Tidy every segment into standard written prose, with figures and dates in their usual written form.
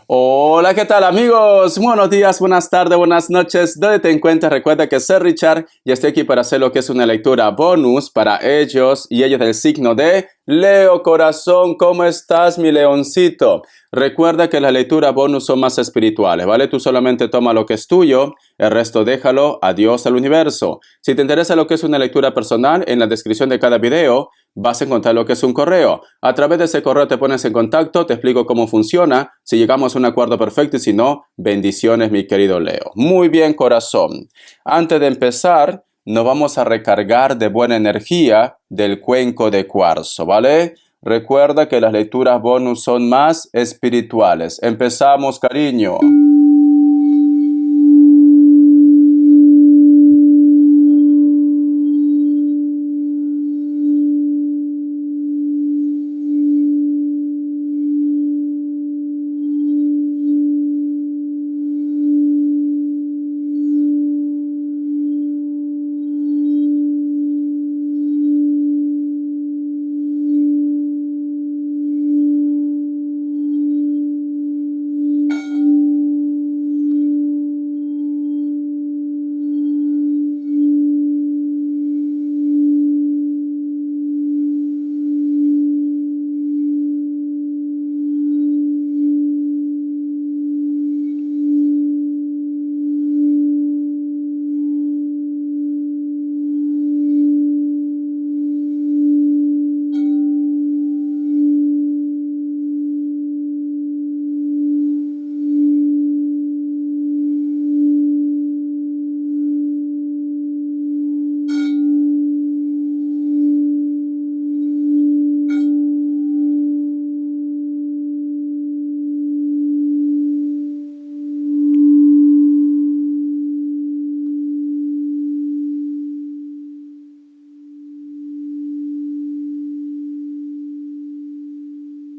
Hola, ¿qué tal amigos? Buenos días, buenas tardes, buenas noches. ¿Dónde te encuentras? Recuerda que soy Richard y estoy aquí para hacer lo que es una lectura bonus para ellos y ellos del signo de Leo. Corazón, ¿cómo estás, mi leoncito? Recuerda que las lecturas bonus son más espirituales, ¿vale? Tú solamente toma lo que es tuyo, el resto déjalo a Dios, al universo. Si te interesa lo que es una lectura personal, en la descripción de cada video vas a encontrar lo que es un correo. A través de ese correo te pones en contacto, te explico cómo funciona, si llegamos a un acuerdo perfecto y si no, bendiciones, mi querido Leo. Muy bien, corazón. Antes de empezar, nos vamos a recargar de buena energía del cuenco de cuarzo, ¿vale? Recuerda que las lecturas bonus son más espirituales. Empezamos, cariño.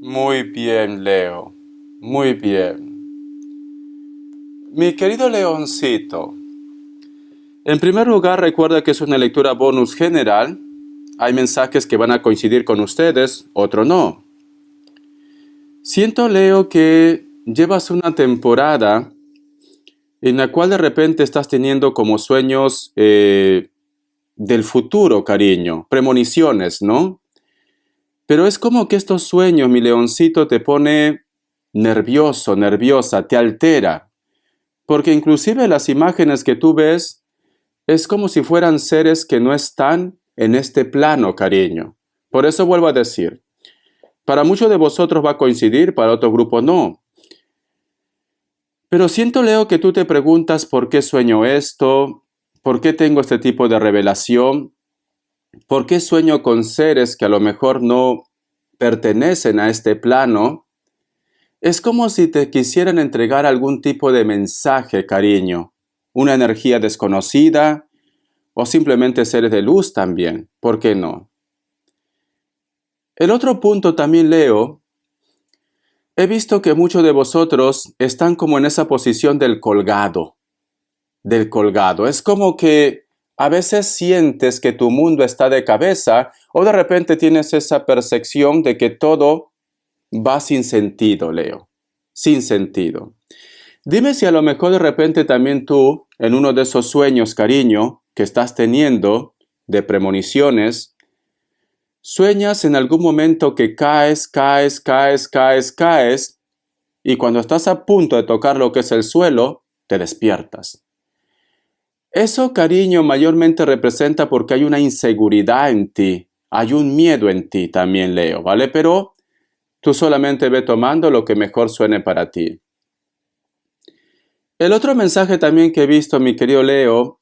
Muy bien, Leo. Muy bien. Mi querido leoncito, en primer lugar recuerda que es una lectura bonus general. Hay mensajes que van a coincidir con ustedes, otro no. Siento, Leo, que llevas una temporada en la cual de repente estás teniendo como sueños del futuro, cariño, premoniciones, ¿no? Pero es como que estos sueños, mi leoncito, te pone nervioso, nerviosa, te altera, porque inclusive las imágenes que tú ves es como si fueran seres que no están en este plano, cariño. Por eso vuelvo a decir, para muchos de vosotros va a coincidir, para otro grupo no. Pero siento, Leo, que tú te preguntas por qué sueño esto, por qué tengo este tipo de revelación, por qué sueño con seres que a lo mejor no pertenecen a este plano. Es como si te quisieran entregar algún tipo de mensaje, cariño, una energía desconocida o simplemente seres de luz también, ¿por qué no? El otro punto también, Leo, he visto que muchos de vosotros están como en esa posición del colgado, del colgado. Es como que a veces sientes que tu mundo está de cabeza o de repente tienes esa percepción de que todo va sin sentido, Leo, sin sentido. Dime si a lo mejor de repente también tú, en uno de esos sueños, cariño, que estás teniendo, de premoniciones, sueñas en algún momento que caes, y cuando estás a punto de tocar lo que es el suelo, te despiertas. Eso, cariño, mayormente representa porque hay una inseguridad en ti, hay un miedo en ti también, Leo, ¿vale? Pero tú solamente ve tomando lo que mejor suene para ti. El otro mensaje también que he visto, mi querido Leo,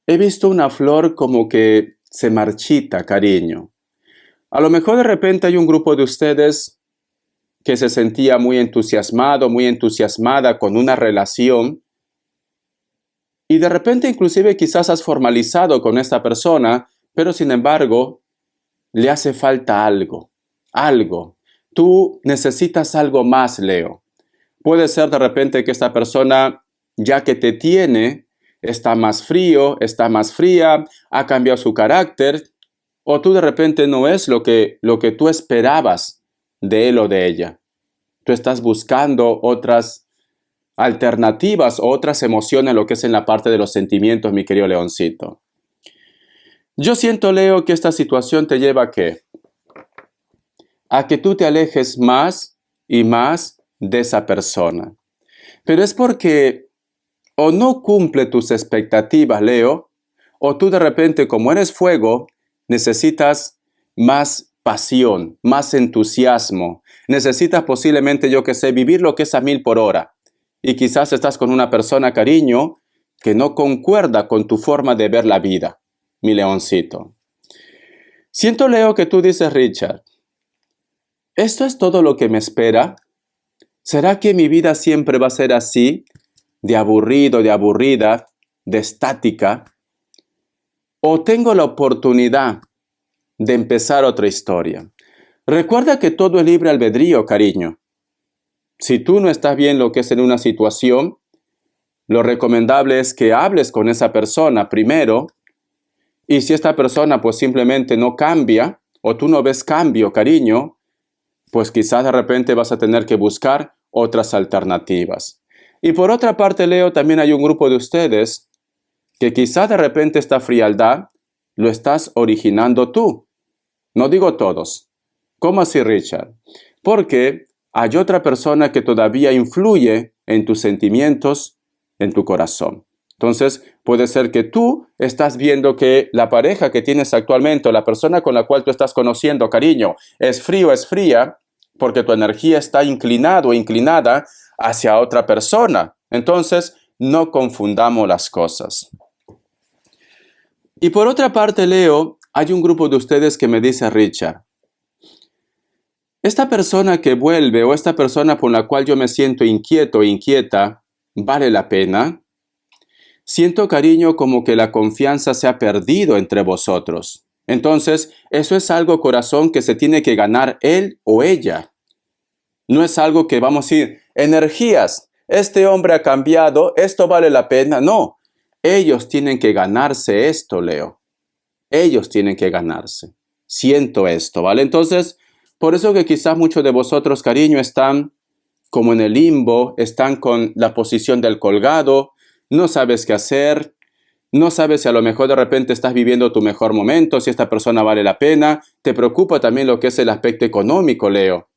he visto una flor como que se marchita, cariño. A lo mejor de repente hay un grupo de ustedes que se sentía muy entusiasmado, muy entusiasmada con una relación y de repente inclusive quizás has formalizado con esta persona, pero sin embargo le hace falta algo, algo. Tú necesitas algo más, Leo. Puede ser de repente que esta persona, ya que te tiene, está más frío, está más fría, ha cambiado su carácter, o tú de repente no es lo que tú esperabas de él o de ella. tú estás buscando otras alternativas o otras emociones, lo que es en la parte de los sentimientos, mi querido Leoncito. Yo siento, Leo, que esta situación te lleva a que tú te alejes más y más de esa persona. Pero es porque o no cumple tus expectativas, Leo, o tú de repente, como eres fuego, necesitas más pasión, más entusiasmo. Necesitas posiblemente, yo que sé, vivir lo que es a 1000 por hora. Y quizás estás con una persona, cariño, que no concuerda con tu forma de ver la vida, mi leoncito. Siento, Leo, que tú dices, Richard, ¿esto es todo lo que me espera? ¿Será que mi vida siempre va a ser así? De aburrido, de aburrida, de estática. ¿O tengo la oportunidad de empezar otra historia? Recuerda que todo es libre albedrío, cariño. Si tú no estás bien lo que es en una situación, lo recomendable es que hables con esa persona primero. Y si esta persona pues simplemente no cambia, o tú no ves cambio, cariño, pues quizás de repente vas a tener que buscar otras alternativas. Y por otra parte, Leo, también hay un grupo de ustedes que quizás de repente esta frialdad lo estás originando tú. No digo todos. ¿Cómo así, Richard? Porque hay otra persona que todavía influye en tus sentimientos, en tu corazón. Entonces, puede ser que tú estás viendo que la pareja que tienes actualmente o la persona con la cual tú estás conociendo, cariño, es frío, es fría, porque tu energía está inclinada o inclinada hacia otra persona. Entonces, no confundamos las cosas. Y por otra parte, Leo, hay un grupo de ustedes que me dice, Richard, esta persona que vuelve o esta persona por la cual yo me siento inquieto o inquieta, ¿vale la pena? Siento, cariño, como que la confianza se ha perdido entre vosotros. Entonces, eso es algo, corazón, que se tiene que ganar él o ella. No es algo que vamos a ir, energías, este hombre ha cambiado, esto vale la pena. No, ellos tienen que ganarse esto, Leo. Ellos tienen que ganarse. Siento esto, ¿vale? Entonces, por eso que quizás muchos de vosotros, cariño, están como en el limbo, están con la posición del colgado, no sabes qué hacer, no sabes si a lo mejor de repente estás viviendo tu mejor momento, si esta persona vale la pena, te preocupa también lo que es el aspecto económico, Leo.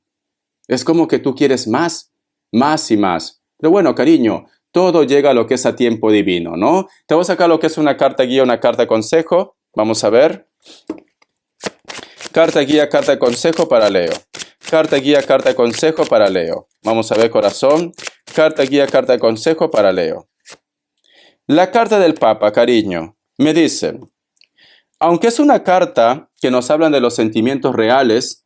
Es como que tú quieres más, más y más. Pero bueno, cariño, todo llega a lo que es a tiempo divino, ¿no? Te voy a sacar lo que es una carta guía, una carta de consejo. Vamos a ver. Carta guía, carta de consejo para Leo. Carta guía, carta de consejo para Leo. Vamos a ver, corazón. Carta guía, carta de consejo para Leo. La carta del Papa, cariño, me dice, aunque es una carta que nos habla de los sentimientos reales,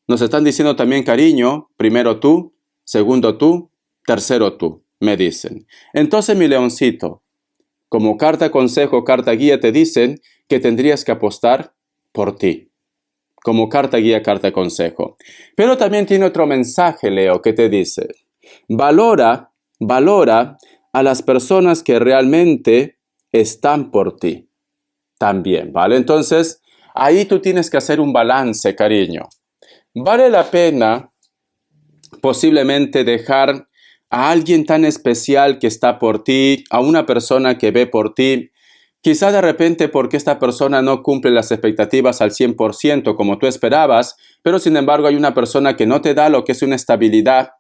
nos están diciendo también, cariño, primero tú, segundo tú, tercero tú, me dicen. Entonces, mi leoncito, como carta consejo, carta guía, te dicen que tendrías que apostar por ti. Como carta guía, carta consejo. Pero también tiene otro mensaje, Leo, que te dice, valora a las personas que realmente están por ti. También, ¿vale? Entonces, ahí tú tienes que hacer un balance, cariño. ¿Vale la pena posiblemente dejar a alguien tan especial que está por ti, a una persona que ve por ti? Quizá de repente porque esta persona no cumple las expectativas al 100% como tú esperabas, pero sin embargo hay una persona que no te da lo que es una estabilidad,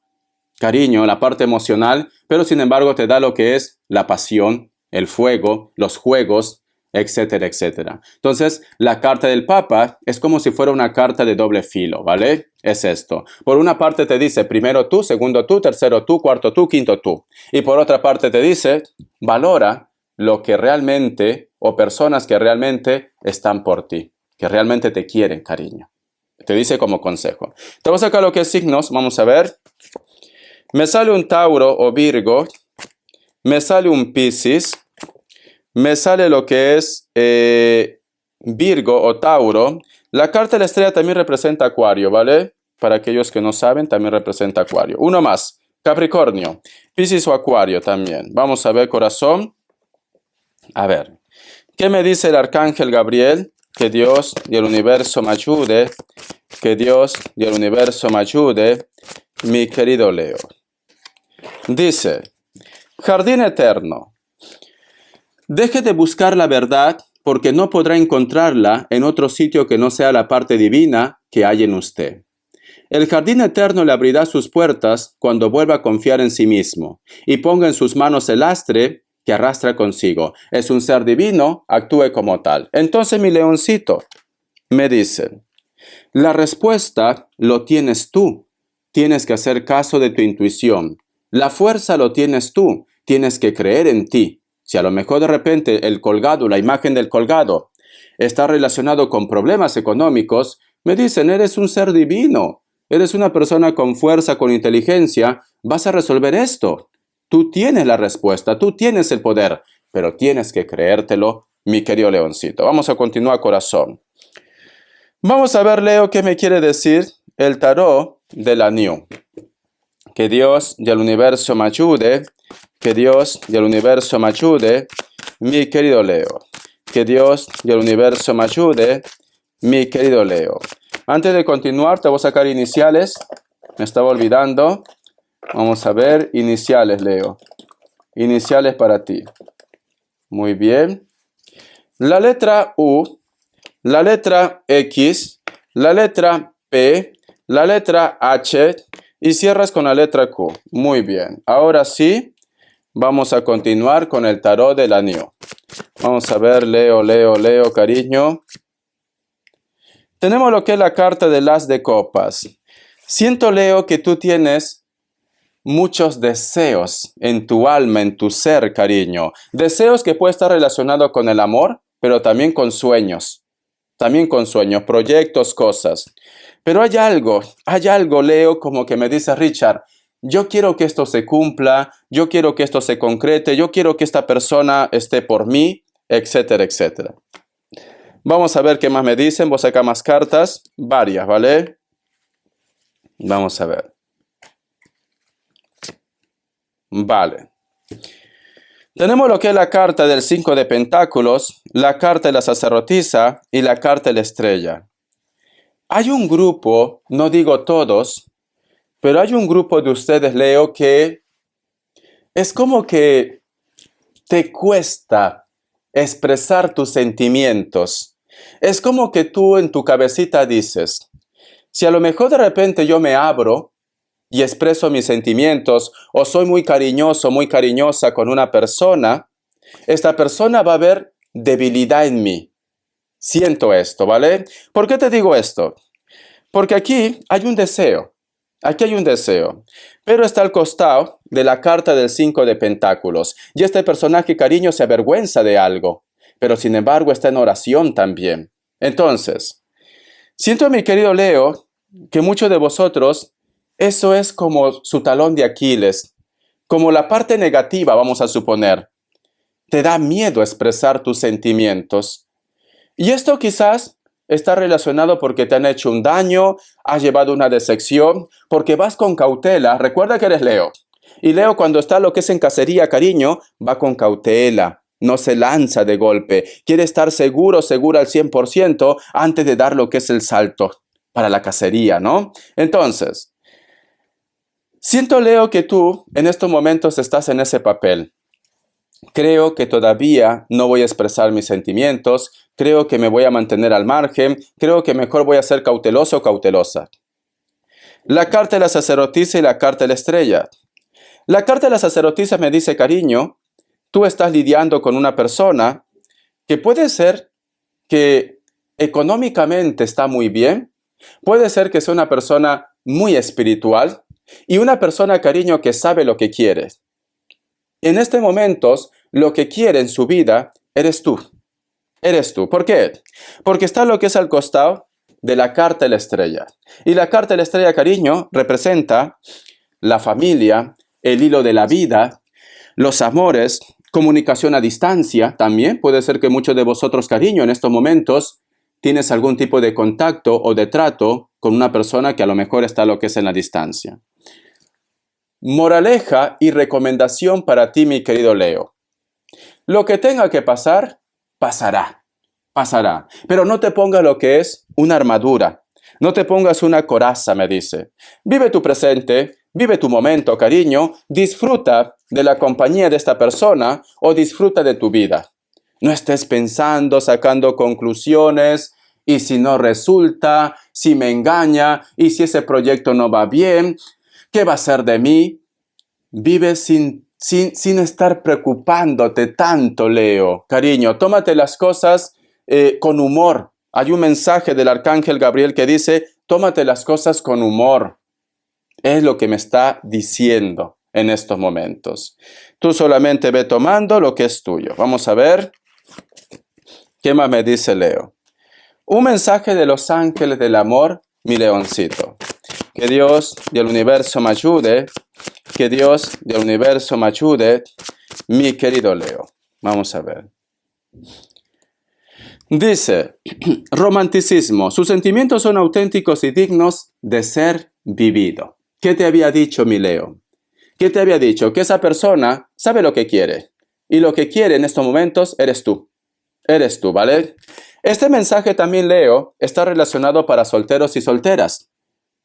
cariño, la parte emocional, pero sin embargo te da lo que es la pasión, el fuego, los juegos, etcétera, etcétera. Entonces, la carta del Papa es como si fuera una carta de doble filo, ¿vale? Es esto. Por una parte te dice primero tú, segundo tú, tercero tú, cuarto tú, quinto tú. Y por otra parte te dice, valora lo que realmente, o personas que realmente están por ti, que realmente te quieren, cariño. Te dice como consejo. Te voy a sacar lo que es signos, vamos a ver. Me sale un Tauro o Virgo, me sale un Piscis, me sale lo que es Virgo o Tauro. La carta de la estrella también representa Acuario, ¿vale? Para aquellos que no saben, también representa Acuario. Uno más, Capricornio, Piscis o Acuario también. Vamos a ver, corazón. A ver, ¿qué me dice el Arcángel Gabriel? Que Dios y el universo me ayude. Que Dios y el universo me ayude. mi querido Leo. Dice, Jardín eterno, deje de buscar la verdad porque no podrá encontrarla en otro sitio que no sea la parte divina que hay en usted. El jardín eterno le abrirá sus puertas cuando vuelva a confiar en sí mismo y ponga en sus manos el lastre que arrastra consigo. Es un ser divino, actúe como tal. Entonces mi leoncito me dice, la respuesta lo tienes tú. Tienes que hacer caso de tu intuición. La fuerza lo tienes tú. Tienes que creer en ti. Si a lo mejor de repente el colgado, la imagen del colgado, está relacionado con problemas económicos, me dicen, eres un ser divino. Eres una persona con fuerza, con inteligencia. Vas a resolver esto. Tú tienes la respuesta, tú tienes el poder, pero tienes que creértelo, mi querido leoncito. Vamos a continuar, corazón. Vamos a ver, Leo, qué me quiere decir el tarot de la New. Que Dios y el universo me ayude. Que Dios y el universo me ayude, mi querido Leo. Que Dios y el universo me ayude, mi querido Leo. Antes de continuar, te voy a sacar iniciales. Me estaba olvidando. Vamos a ver, iniciales, Leo. Iniciales para ti. Muy bien. La letra U, la letra X, la letra P, la letra H y cierras con la letra Q. Muy bien. Ahora sí, vamos a continuar con el tarot de la New. Vamos a ver, Leo, cariño. Tenemos lo que es la carta del As de Copas. Siento, Leo, que tú tienes muchos deseos en tu alma, en tu ser, cariño. Deseos que pueden estar relacionados con el amor, pero también con sueños. También con sueños, proyectos, cosas. Pero hay algo, Leo, como que me dice Richard, yo quiero que esto se cumpla, yo quiero que esto se concrete, yo quiero que esta persona esté por mí, etcétera, etcétera. Vamos a ver qué más me dicen. Voy a sacar más cartas, varias, ¿vale? Vamos a ver. Vale. Tenemos lo que es la carta del 5 de Pentáculos, la carta de la sacerdotisa y la carta de la estrella. Hay un grupo, no digo todos, pero hay un grupo de ustedes, Leo, que es como que te cuesta expresar tus sentimientos. Es como que tú en tu cabecita dices, si a lo mejor de repente yo me abro y expreso mis sentimientos o soy muy cariñoso, muy cariñosa con una persona, esta persona va a ver debilidad en mí. Siento esto, ¿vale? ¿Por qué te digo esto? Porque aquí hay un deseo. Aquí hay un deseo. Pero está al costado de la carta del 5 de Pentáculos. Y este personaje, cariño, se avergüenza de algo. Pero sin embargo está en oración también. Entonces, siento, mi querido Leo, que muchos de vosotros, eso es como su talón de Aquiles. Como la parte negativa, vamos a suponer. Te da miedo expresar tus sentimientos. Y esto quizás está relacionado porque te han hecho un daño, has llevado una decepción, porque vas con cautela. Recuerda que eres Leo. Y Leo, cuando está lo que es en cacería, cariño, va con cautela. No se lanza de golpe. Quiere estar seguro, segura al 100% antes de dar lo que es el salto para la cacería, ¿no? Entonces, siento, Leo, que tú en estos momentos estás en ese papel. Creo que todavía no voy a expresar mis sentimientos, creo que me voy a mantener al margen, creo que mejor voy a ser cauteloso o cautelosa. La carta de la sacerdotisa y la carta de la estrella. La carta de la sacerdotisa me dice, cariño, tú estás lidiando con una persona que puede ser que económicamente está muy bien, puede ser que sea una persona muy espiritual y una persona, cariño, que sabe lo que quiere. En este momento, lo que quiere en su vida eres tú. Eres tú. ¿Por qué? Porque está lo que es al costado de la carta de la estrella. Y la carta de la estrella, cariño, representa la familia, el hilo de la vida, los amores, comunicación a distancia. También puede ser que muchos de vosotros, cariño, en estos momentos tienes algún tipo de contacto o de trato con una persona que a lo mejor está lo que es en la distancia. Moraleja y recomendación para ti, mi querido Leo. Lo que tenga que pasar, pasará. Pasará. Pero no te pongas lo que es una armadura. No te pongas una coraza, me dice. Vive tu presente, vive tu momento, cariño. Disfruta de la compañía de esta persona o disfruta de tu vida. No estés pensando, sacando conclusiones. Y si no resulta, si me engaña, y si ese proyecto no va bien, ¿qué va a ser de mí? Vive sin estar preocupándote tanto, Leo. Cariño, tómate las cosas con humor. Hay un mensaje del arcángel Gabriel que dice, tómate las cosas con humor. Es lo que me está diciendo en estos momentos. Tú solamente ve tomando lo que es tuyo. Vamos a ver qué más me dice Leo. Un mensaje de los ángeles del amor, mi leoncito. Que Dios del universo me ayude. Que Dios del universo me ayude, mi querido Leo. Vamos a ver. Dice, romanticismo. Sus sentimientos son auténticos y dignos de ser vivido. ¿Qué te había dicho, mi Leo? ¿Qué te había dicho? Que esa persona sabe lo que quiere. Y lo que quiere en estos momentos eres tú. Eres tú, ¿vale? Este mensaje también, Leo, está relacionado para solteros y solteras.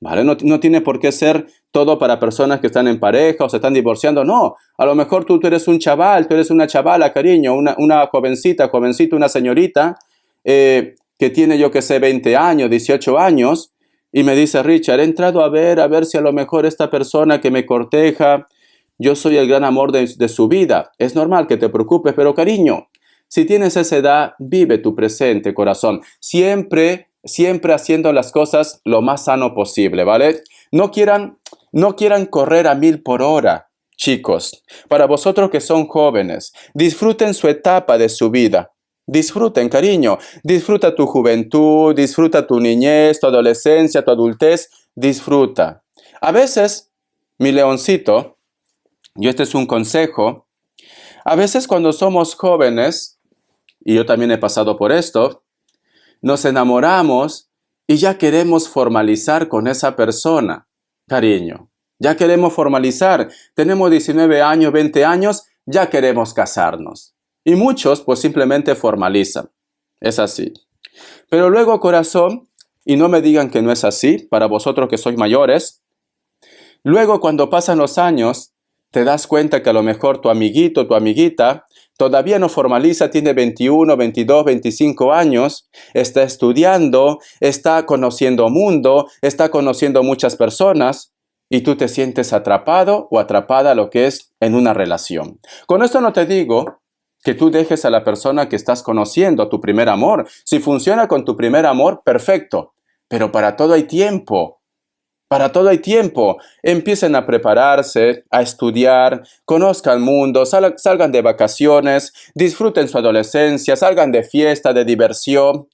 ¿Vale? No tiene por qué ser todo para personas que están en pareja o se están divorciando. No, a lo mejor tú eres un chaval, tú eres una chavala, cariño, una jovencita, una señorita que tiene, yo que sé, 20 años, 18 años, y me dice, Richard, he entrado a ver si a lo mejor esta persona que me corteja, yo soy el gran amor de su vida. Es normal que te preocupes, pero cariño, si tienes esa edad, vive tu presente, corazón. Siempre haciendo las cosas lo más sano posible, ¿vale? No quieran correr a 1000 por hora, chicos. Para vosotros que son jóvenes, disfruten su etapa de su vida. Disfruten, cariño. Disfruta tu juventud, disfruta tu niñez, tu adolescencia, tu adultez. Disfruta. A veces, mi leoncito, y este es un consejo, a veces cuando somos jóvenes, y yo también he pasado por esto, nos enamoramos y ya queremos formalizar con esa persona, cariño. Ya queremos formalizar. Tenemos 19 años, 20 años, ya queremos casarnos. Y muchos pues simplemente formalizan. Es así. Pero luego, corazón, y no me digan que no es así, para vosotros que sois mayores, luego cuando pasan los años, te das cuenta que a lo mejor tu amiguito, tu amiguita, todavía no formaliza, tiene 21, 22, 25 años, está estudiando, está conociendo mundo, está conociendo muchas personas y tú te sientes atrapado o atrapada a lo que es en una relación. Con esto no te digo que tú dejes a la persona que estás conociendo, tu primer amor. Si funciona con tu primer amor, perfecto, pero para todo hay tiempo. Para todo hay tiempo. Empiecen a prepararse, a estudiar, conozcan el mundo, salgan de vacaciones, disfruten su adolescencia, salgan de fiesta, de diversión.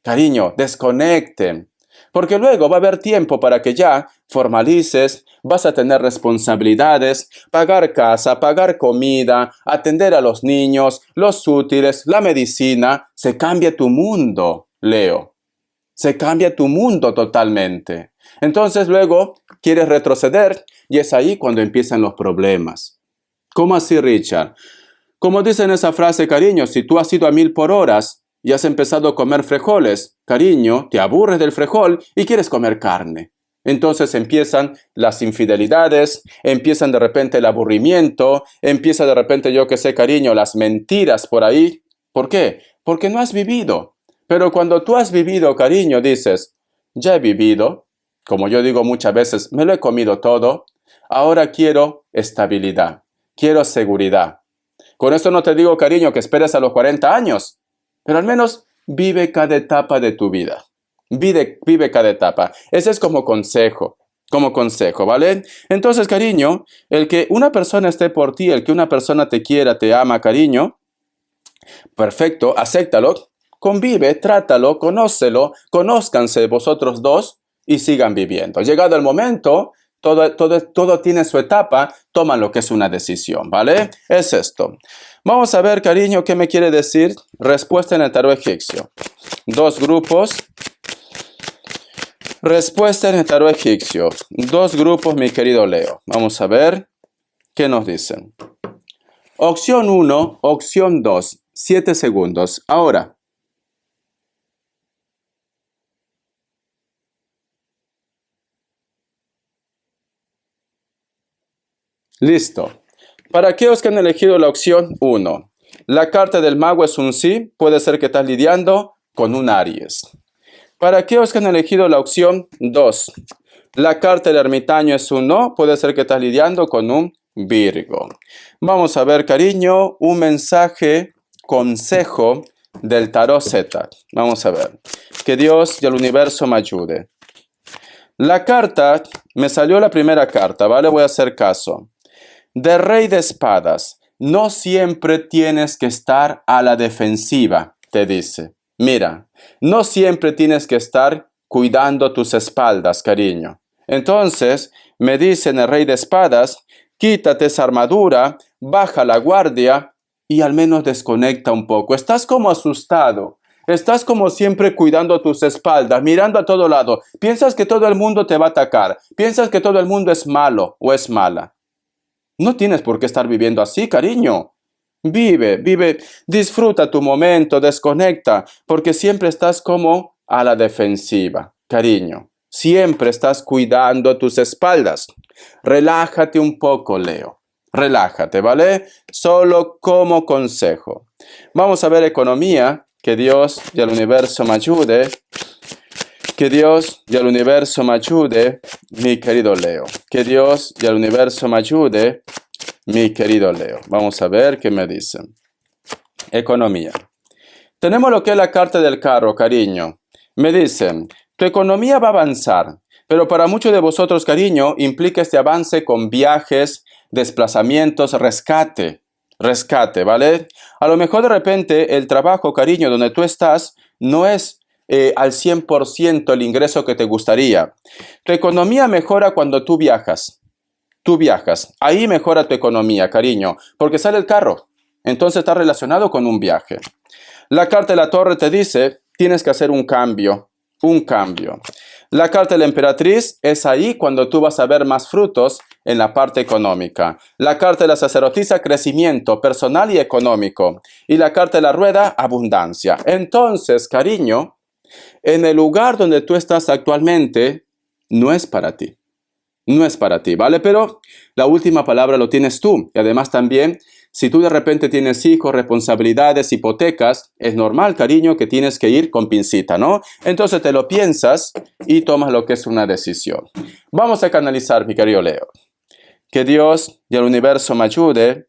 Cariño, desconecten. Porque luego va a haber tiempo para que ya formalices, vas a tener responsabilidades, pagar casa, pagar comida, atender a los niños, los útiles, la medicina. Se cambia tu mundo, Leo. Se cambia tu mundo totalmente. Entonces luego quieres retroceder y es ahí cuando empiezan los problemas. ¿Cómo así, Richard? Como dice en esa frase, cariño, si tú has ido a 1000 por horas y has empezado a comer frijoles, cariño, te aburres del frijol y quieres comer carne. Entonces empiezan las infidelidades, empiezan de repente el aburrimiento, empieza de repente, yo que sé, cariño, las mentiras por ahí. ¿Por qué? Porque no has vivido. Pero cuando tú has vivido, cariño, dices, ya he vivido, como yo digo muchas veces, me lo he comido todo, ahora quiero estabilidad, quiero seguridad. Con esto no te digo, cariño, que esperes a los 40 años, pero al menos vive cada etapa de tu vida. Vive cada etapa. Ese es como consejo, ¿vale? Entonces, cariño, el que una persona esté por ti, el que una persona te quiera, te ama, cariño, perfecto, acéptalo. Convive, trátalo, conócelo, conózcanse vosotros dos y sigan viviendo. Llegado el momento, todo tiene su etapa, toman lo que es una decisión, ¿vale? Es esto. Vamos a ver, cariño, ¿qué me quiere decir? Respuesta en el tarot egipcio. Dos grupos. Respuesta en el tarot egipcio. Dos grupos, mi querido Leo. Vamos a ver qué nos dicen. Opción 1, opción 2. 7 segundos. Ahora. Listo. Para aquellos que han elegido la opción 1, la carta del mago es un sí, puede ser que estás lidiando con un Aries. Para aquellos que han elegido la opción 2, la carta del ermitaño es un no, puede ser que estás lidiando con un Virgo. Vamos a ver, cariño, un mensaje, consejo del tarot Z. Vamos a ver. Que Dios y el universo me ayude. La carta, me salió la primera carta, ¿vale? Voy a hacer caso. De rey de espadas, no siempre tienes que estar a la defensiva, te dice. Mira, no siempre tienes que estar cuidando tus espaldas, cariño. Entonces, me dicen el rey de espadas, quítate esa armadura, baja la guardia y al menos desconecta un poco. Estás como asustado. Estás como siempre cuidando tus espaldas, mirando a todo lado. Piensas que todo el mundo te va a atacar. Piensas que todo el mundo es malo o es mala. No tienes por qué estar viviendo así, cariño. Vive, disfruta tu momento, desconecta, porque siempre estás como a la defensiva, cariño. Siempre estás cuidando tus espaldas. Relájate un poco, Leo. Relájate, ¿vale? Solo como consejo. Vamos a ver economía. Que Dios y el universo me ayude. Que Dios y el universo me ayude, mi querido Leo. Que Dios y el universo me ayude, mi querido Leo. Vamos a ver qué me dicen. Economía. Tenemos lo que es la carta del carro, cariño. Me dicen, tu economía va a avanzar, pero para muchos de vosotros, cariño, implica este avance con viajes, desplazamientos, rescate, ¿vale? A lo mejor de repente el trabajo, cariño, donde tú estás, no es al 100% el ingreso que te gustaría. Tu economía mejora cuando tú viajas. Tú viajas. Ahí mejora tu economía, cariño, porque sale el carro. Entonces está relacionado con un viaje. La carta de la torre te dice, tienes que hacer un cambio. La carta de la emperatriz es ahí cuando tú vas a ver más frutos en la parte económica. La carta de la sacerdotisa, crecimiento personal y económico. Y la carta de la rueda, abundancia. Entonces, cariño, en el lugar donde tú estás actualmente, no es para ti. No es para ti, ¿vale? Pero la última palabra lo tienes tú. Y además también, si tú de repente tienes hijos, responsabilidades, hipotecas, es normal, cariño, que tienes que ir con pincita, ¿no? Entonces te lo piensas y tomas lo que es una decisión. Vamos a canalizar, mi querido Leo. Que Dios y el universo me ayude.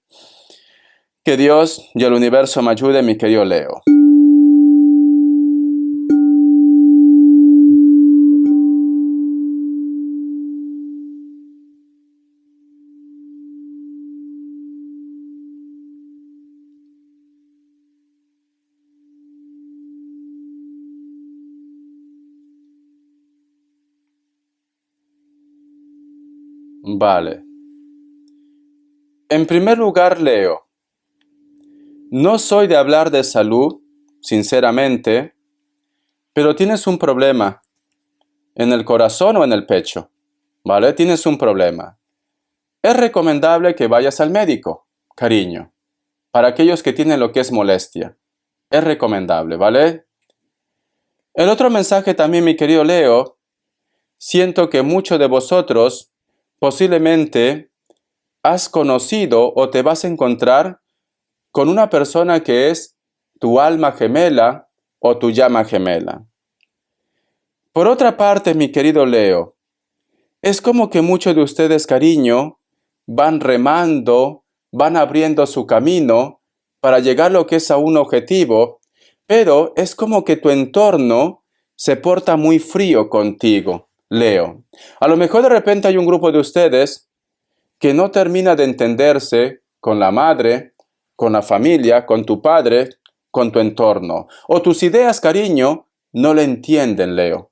Que Dios y el universo me ayude, mi querido Leo. Vale. En primer lugar, Leo, no soy de hablar de salud, sinceramente, pero tienes un problema en el corazón o en el pecho, ¿vale? Tienes un problema. Es recomendable que vayas al médico, cariño, para aquellos que tienen lo que es molestia. Es recomendable, ¿vale? El otro mensaje también, mi querido Leo, siento que muchos de vosotros posiblemente has conocido o te vas a encontrar con una persona que es tu alma gemela o tu llama gemela. Por otra parte, mi querido Leo, es como que muchos de ustedes, cariño, van remando, van abriendo su camino para llegar a lo que es a un objetivo, pero es como que tu entorno se porta muy frío contigo, Leo. A lo mejor de repente hay un grupo de ustedes que no termina de entenderse con la madre, con la familia, con tu padre, con tu entorno. O tus ideas, cariño, no le entienden, Leo.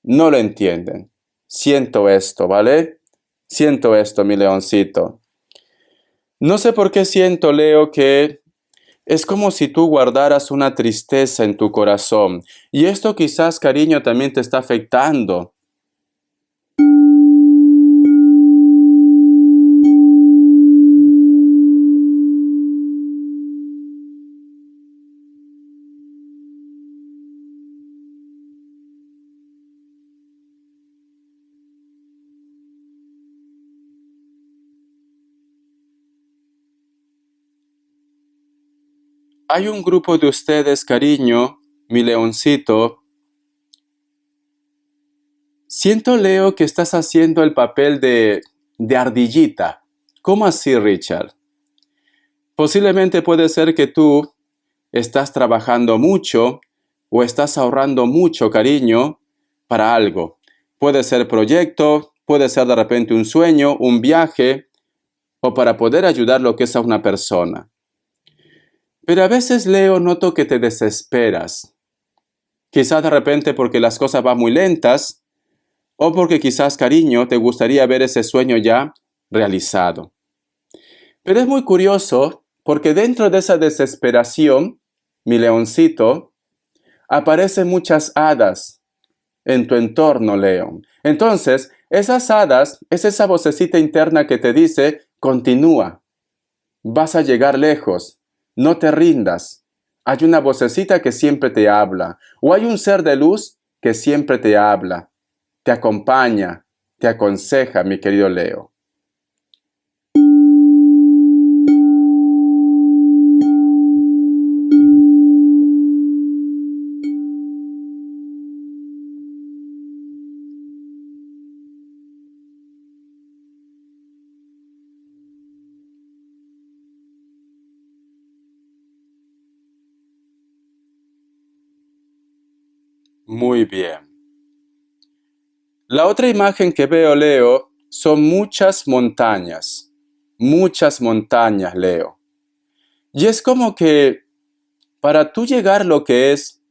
No lo entienden. Siento esto, ¿vale? Siento esto, mi leoncito. No sé por qué siento, Leo, que es como si tú guardaras una tristeza en tu corazón. Y esto quizás, cariño, también te está afectando. hay un grupo de ustedes, cariño, mi leoncito. Siento, Leo, que estás haciendo el papel de ardillita. ¿Cómo así, Richard? Posiblemente puede ser que tú estás trabajando mucho o estás ahorrando mucho, cariño, para algo. Puede ser proyecto, puede ser de repente un sueño, un viaje, o para poder ayudar lo que es a una persona. Pero a veces, Leo, noto que te desesperas. Quizás de repente porque las cosas van muy lentas, o porque quizás, cariño, te gustaría ver ese sueño ya realizado. Pero es muy curioso porque dentro de esa desesperación, mi leoncito, aparecen muchas hadas en tu entorno, Leo. Entonces, esas hadas es esa vocecita interna que te dice, continúa, vas a llegar lejos, no te rindas. Hay una vocecita que siempre te habla, o hay un ser de luz que siempre te habla, te acompaña, te aconseja, mi querido Leo. Muy bien. La otra imagen que veo, Leo, son muchas montañas. Muchas montañas, Leo. Y es como que para tú llegar lo que es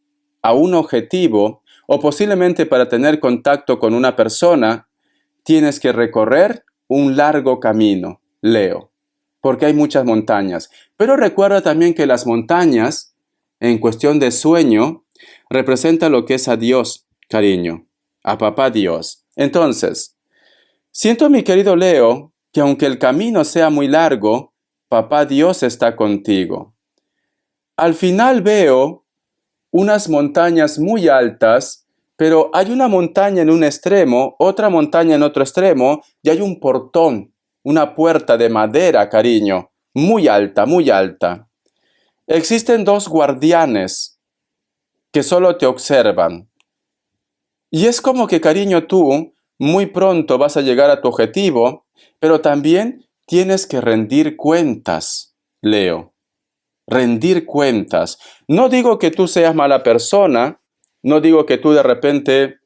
a un objetivo, o posiblemente para tener contacto con una persona, tienes que recorrer un largo camino, Leo, porque hay muchas montañas. Pero recuerda también que las montañas, en cuestión de sueño, representan lo que es a Dios, cariño, a papá Dios. Entonces, siento, mi querido Leo, que aunque el camino sea muy largo, papá Dios está contigo. Al final veo unas montañas muy altas, pero hay una montaña en un extremo, otra montaña en otro extremo, y hay un portón, una puerta de madera, cariño, muy alta, muy alta. Existen dos guardianes que solo te observan. Y es como que, cariño, tú muy pronto vas a llegar a tu objetivo, pero también tienes que rendir cuentas, Leo. Rendir cuentas. No digo que tú seas mala persona, no digo que tú de repente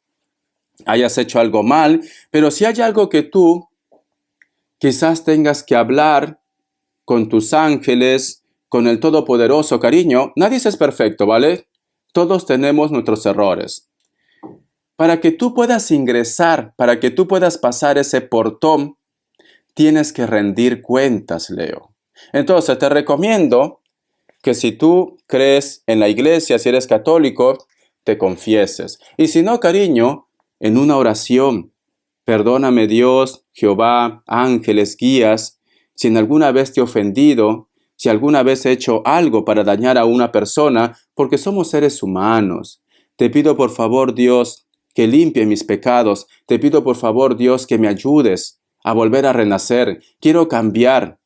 hayas hecho algo mal, pero si hay algo que tú quizás tengas que hablar con tus ángeles, con el Todopoderoso, cariño, nadie es perfecto, ¿vale? Todos tenemos nuestros errores. Para que tú puedas ingresar, para que tú puedas pasar ese portón, tienes que rendir cuentas, Leo. Entonces te recomiendo que si tú crees en la iglesia, si eres católico, te confieses. Y si no, cariño, en una oración, perdóname Dios, Jehová, ángeles, guías, si en alguna vez te he ofendido, si alguna vez he hecho algo para dañar a una persona, porque somos seres humanos. Te pido por favor, Dios, que limpie mis pecados. Te pido por favor, Dios, que me ayudes a volver a renacer. Quiero cambiar.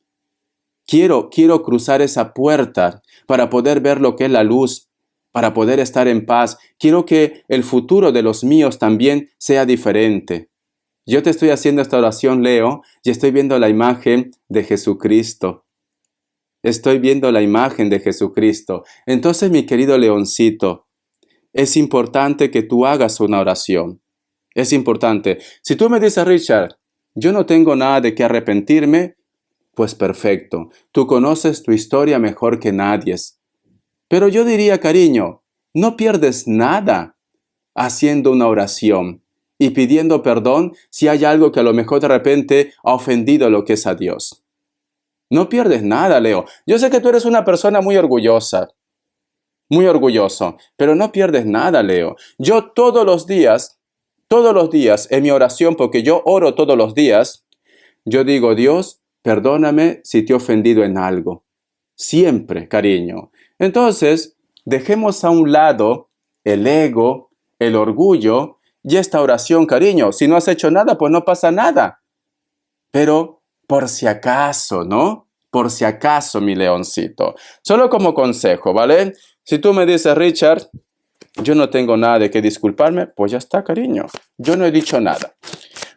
Quiero cruzar esa puerta para poder ver lo que es la luz, para poder estar en paz. Quiero que el futuro de los míos también sea diferente. Yo te estoy haciendo esta oración, Leo, y estoy viendo la imagen de Jesucristo. Estoy viendo la imagen de Jesucristo. Entonces, mi querido leoncito, es importante que tú hagas una oración. Es importante. Si tú me dices, Richard, yo no tengo nada de qué arrepentirme, pues perfecto, tú conoces tu historia mejor que nadie. Pero yo diría, cariño, no pierdes nada haciendo una oración y pidiendo perdón si hay algo que a lo mejor de repente ha ofendido lo que es a Dios. No pierdes nada, Leo. Yo sé que tú eres una persona muy orgullosa, muy orgulloso, pero no pierdes nada, Leo. Yo todos los días en mi oración, porque yo oro todos los días, yo digo, Dios, perdóname si te he ofendido en algo. Siempre, cariño. Entonces, dejemos a un lado el ego, el orgullo y esta oración, cariño. Si no has hecho nada, pues no pasa nada. Pero, por si acaso, ¿no? por si acaso, mi leoncito. Solo como consejo, ¿vale? Si tú me dices, Richard, yo no tengo nada de qué disculparme, pues ya está, cariño. Yo no he dicho nada.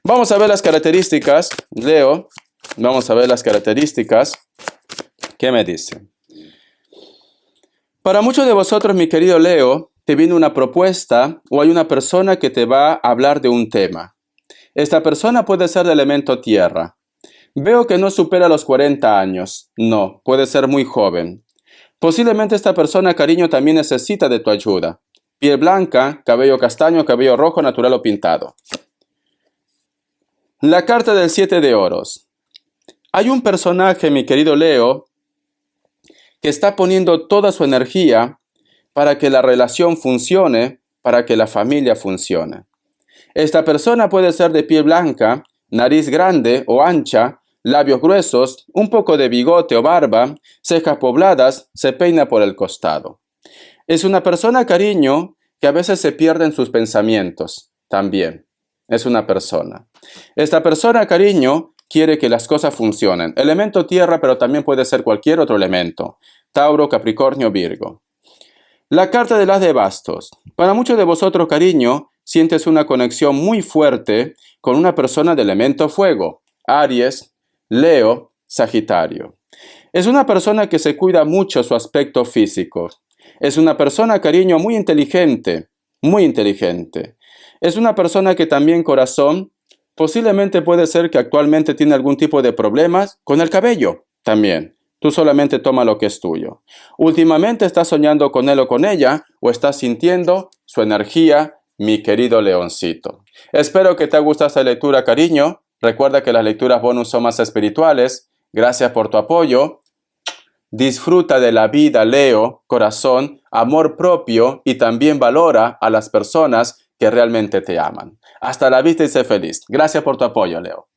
Vamos a ver las características, Leo. Vamos a ver las características. ¿Qué me dice? Para muchos de vosotros, mi querido Leo, te viene una propuesta o hay una persona que te va a hablar de un tema. Esta persona puede ser de elemento tierra. Veo que no supera los 40 años. No, puede ser muy joven. Posiblemente esta persona, cariño, también necesita de tu ayuda. Piel blanca, cabello castaño, cabello rojo, natural o pintado. La carta del 7 de oros. Hay un personaje, mi querido Leo, que está poniendo toda su energía para que la relación funcione, para que la familia funcione. Esta persona puede ser de piel blanca, nariz grande o ancha, labios gruesos, un poco de bigote o barba, cejas pobladas, se peina por el costado. Es una persona, cariño, que a veces se pierde en sus pensamientos, también. Es una persona. Esta persona, cariño, quiere que las cosas funcionen. Elemento tierra, pero también puede ser cualquier otro elemento. Tauro, Capricornio, Virgo. La carta de las de bastos. Para muchos de vosotros, cariño, sientes una conexión muy fuerte con una persona de elemento fuego. Aries, Leo, Sagitario. Es una persona que se cuida mucho su aspecto físico. Es una persona, cariño, muy inteligente, muy inteligente. Es una persona que también, corazón, posiblemente puede ser que actualmente tiene algún tipo de problemas con el cabello también. Tú solamente toma lo que es tuyo. Últimamente estás soñando con él o con ella, o estás sintiendo su energía, mi querido leoncito. Espero que te haya gustado esta lectura, cariño. Recuerda que las lecturas bonus son más espirituales. Gracias por tu apoyo. Disfruta de la vida, Leo, corazón, amor propio y también valora a las personas que realmente te aman. Hasta la vista y sé feliz. Gracias por tu apoyo, Leo.